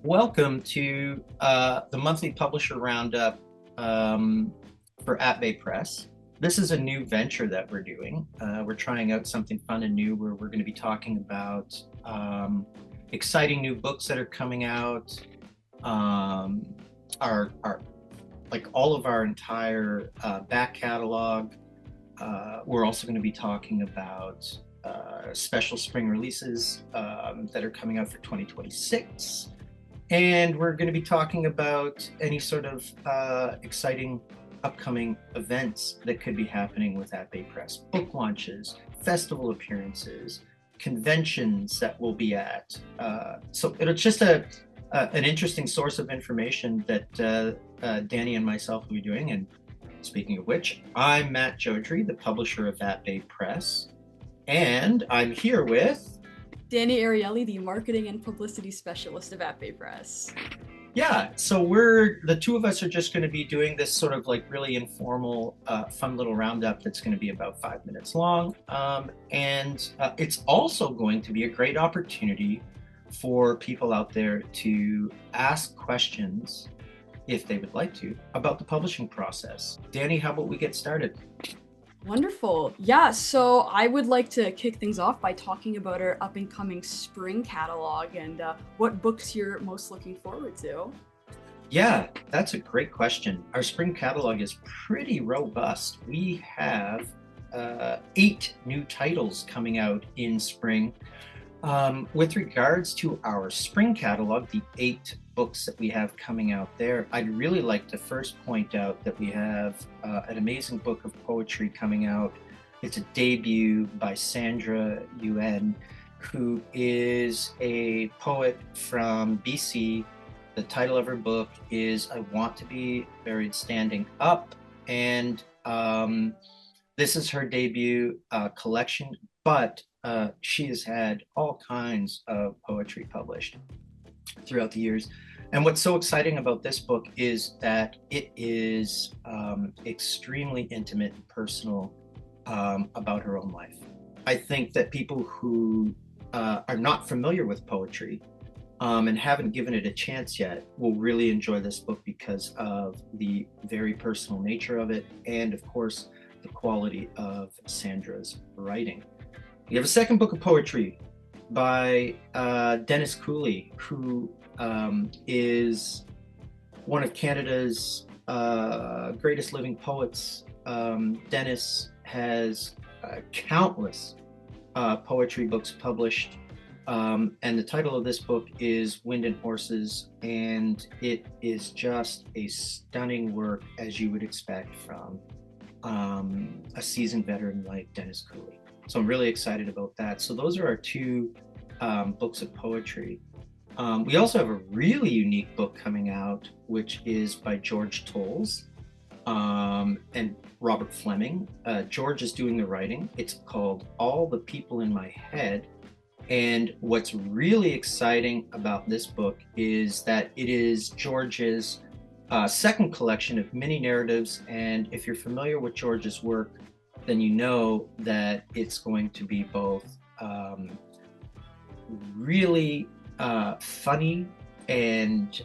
Welcome to the monthly publisher roundup for ABP Press. This is a new venture that we're doing. We're trying out something fun and new where we're going to be talking about exciting new books that are coming out, our like all of our entire back catalog. We're also going to be talking about special spring releases that are coming out for 2026. And we're going to be talking about any sort of exciting upcoming events that could be happening with ABP Press, book launches, festival appearances, conventions that we'll be at. So it's just an interesting source of information that Dani and myself will be doing. And speaking of which, I'm Matt Joudrey, the publisher of ABP Press, and I'm here with Dani Arieli, the marketing and publicity specialist of ABP Press. Yeah, so the two of us are just going to be doing this sort of like really informal, fun little roundup that's going to be about 5 minutes long. And it's also going to be a great opportunity for people out there to ask questions, if they would like to, about the publishing process. Dani, how about we get started? Wonderful. Yeah, so I would like to kick things off by talking about our up and coming spring catalog and what books you're most looking forward to. Yeah, that's a great question. Our spring catalog is pretty robust. We have 8 new titles coming out in spring. With regards to our spring catalog, the 8 books that we have coming out there, I'd really like to first point out that we have an amazing book of poetry coming out. It's a debut by Sandra Yuen, who is a poet from BC. The title of her book is I Want to Be Buried Standing Up. And this is her debut collection, but she has had all kinds of poetry published throughout the years. And what's so exciting about this book is that it is extremely intimate and personal about her own life. I think that people who are not familiar with poetry and haven't given it a chance yet will really enjoy this book because of the very personal nature of it and, of course, the quality of Sandra's writing. We have a second book of poetry by Dennis Cooley, who is one of Canada's greatest living poets. Dennis has countless poetry books published, and the title of this book is Wind and Horses, and it is just a stunning work, as you would expect from a seasoned veteran like Dennis Cooley. So I'm really excited about that. So those are our 2 books of poetry. We also have a really unique book coming out, which is by George Tolles and Robert Fleming. George is doing the writing. It's called All the People in My Head. And what's really exciting about this book is that it is George's second collection of mini narratives. And if you're familiar with George's work, then you know that it's going to be both really funny and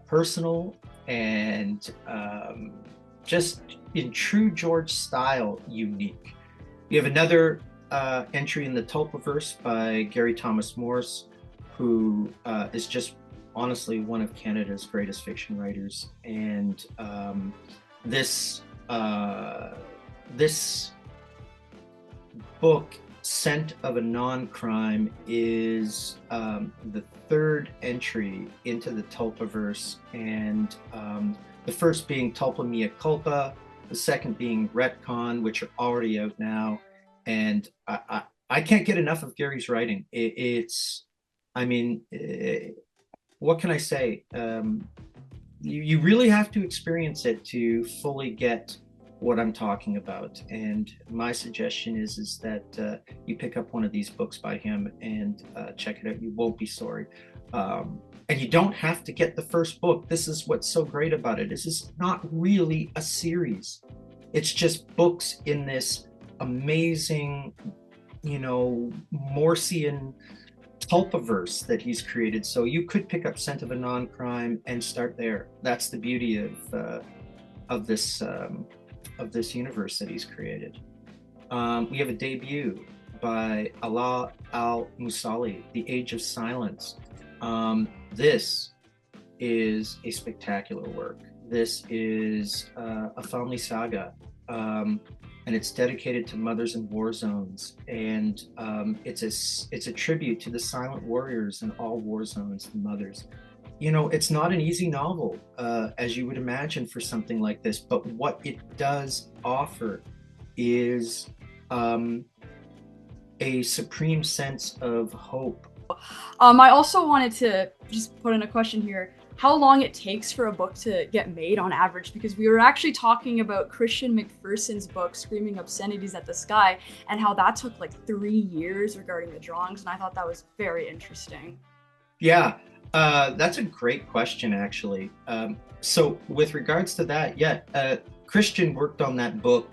personal and just in true George style unique. We have another entry in the Tulpaverse by Gary Thomas Morse, who is just honestly one of Canada's greatest fiction writers. And this book, Scent of a Non-Crime, is the 3rd entry into the Tulpaverse, and the first being Tulpa Mea Culpa, the second being Retcon, which are already out now. And I can't get enough of Gary's writing. What can I say? You really have to experience it to fully get what I'm talking about. And my suggestion is that you pick up one of these books by him and check it out. You won't be sorry. And you don't have to get the first book. This is what's so great about it. Is it's not really a series. It's just books in this amazing, Morsean pulpiverse that he's created. So you could pick up Scent of a Non-Crime and start there. That's the beauty of this universe that he's created. We have a debut by Alaa al-Musali, The Age of Silence. This is a spectacular work. This is a family saga, and it's dedicated to mothers in war zones. And it's a tribute to the silent warriors in all war zones, the mothers. You know, it's not an easy novel, as you would imagine for something like this, but what it does offer is a supreme sense of hope. I also wanted to just put in a question here. How long it takes for a book to get made on average? Because we were actually talking about Christian McPherson's book, Screaming Obscenities at the Sky, and how that took like 3 years regarding the drawings, and I thought that was very interesting. Yeah, that's a great question, actually. So with regards to that, yeah, Christian worked on that book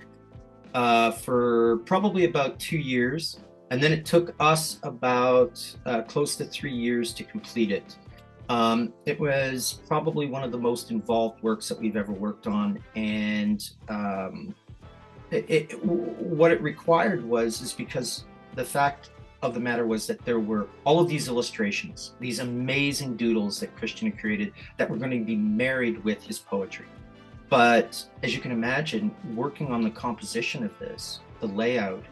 for probably about 2 years, and then it took us about close to 3 years to complete it. It was probably one of the most involved works that we've ever worked on, and what it required is because the fact of the matter was that there were all of these illustrations, these amazing doodles that Christian had created that were going to be married with his poetry. But as you can imagine, working on the composition of this, the layout,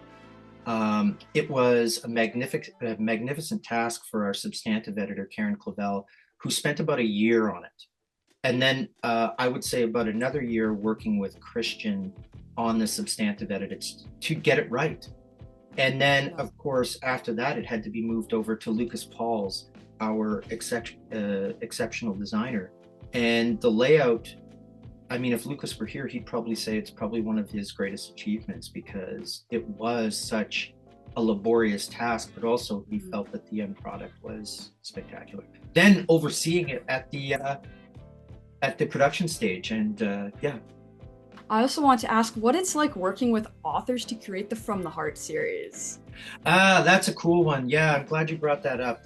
it was a magnificent task for our substantive editor, Karen Clavel, who spent about a year on it. And then I would say about another year working with Christian on the substantive edits to get it right. And then, of course, after that, it had to be moved over to Lucas Pauls, our exceptional designer. And the layout, I mean, if Lucas were here, he'd probably say it's probably one of his greatest achievements because it was such a laborious task, but also he felt that the end product was spectacular. Then overseeing it at the production stage, and yeah. I also want to ask what it's like working with authors to create the From the Heart series. That's a cool one. Yeah, I'm glad you brought that up.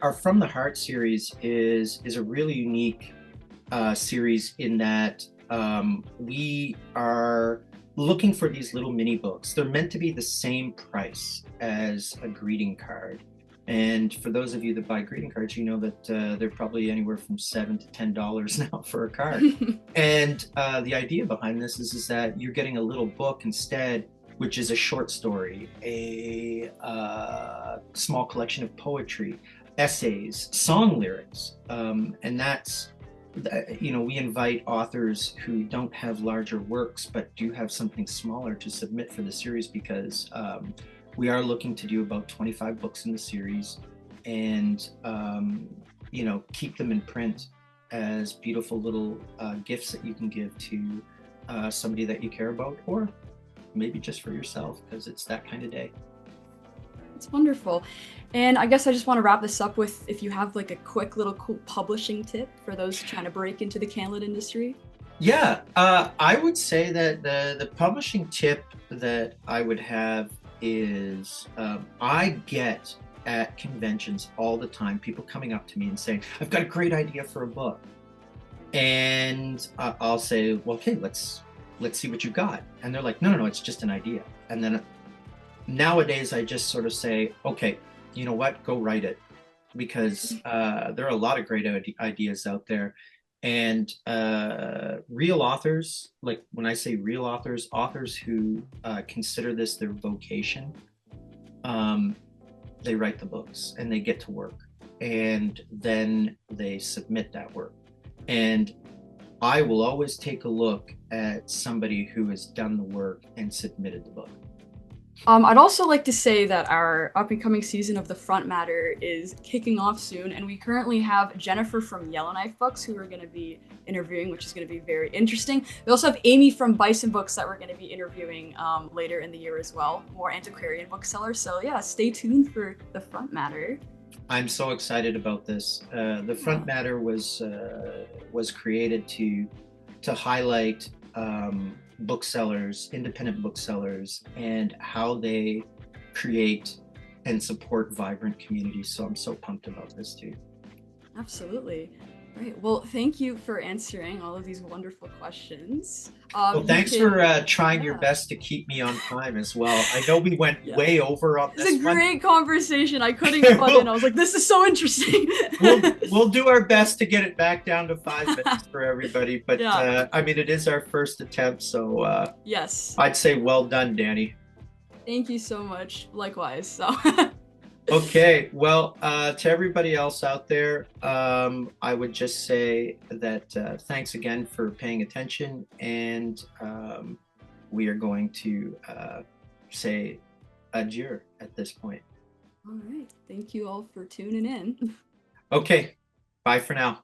Our From the Heart series is a really unique series in that we are looking for these little mini books. They're meant to be the same price as a greeting card. And for those of you that buy greeting cards, you know that they're probably anywhere from $7 to $10 now for a card. And the idea behind this is that you're getting a little book instead, which is a short story, a small collection of poetry, essays, song lyrics. And that's, you know, we invite authors who don't have larger works but do have something smaller to submit for the series because we are looking to do about 25 books in the series and, you know, keep them in print as beautiful little gifts that you can give to somebody that you care about, or maybe just for yourself because it's that kind of day. It's wonderful. And I guess I just want to wrap this up with if you have like a quick little cool publishing tip for those trying to break into the can-lit industry. Yeah, I would say that the publishing tip that I would have is I get at conventions all the time people coming up to me and saying, I've got a great idea for a book. And I'll say, well, okay, let's see what you got. And they're like, no, it's just an idea. And then nowadays I just sort of say, okay, you know what, go write it. Because there are a lot of great ideas out there. And real authors, like when I say real authors, authors who consider this their vocation, they write the books and they get to work. And then they submit that work. And I will always take a look at somebody who has done the work and submitted the book. I'd also like to say that our up-and-coming season of The Front Matter is kicking off soon, and we currently have Jennifer from Yellowknife Books who we're going to be interviewing, which is going to be very interesting. We also have Amy from Bison Books that we're going to be interviewing later in the year as well, more antiquarian booksellers. So yeah, stay tuned for The Front Matter. I'm so excited about this. The Front Matter was created to highlight booksellers, independent booksellers, and how they create and support vibrant communities. So I'm so pumped about this too. Absolutely. Right. Well, thank you for answering all of these wonderful questions. Well, You thanks for can, trying your yeah, best to keep me on time as well. I know we went yeah. way over on It's this a one. great conversation. I couldn't butt in. we'll, I was like, this is so interesting. we'll do our best to get it back down to 5 minutes for everybody. But Yeah. I mean, it is our first attempt, so Yes. I'd say well done, Dani. Thank you so much. Likewise. So. Okay, well, to everybody else out there, I would just say that thanks again for paying attention, and we are going to say adieu at this point. All right. Thank you all for tuning in. Okay, bye for now.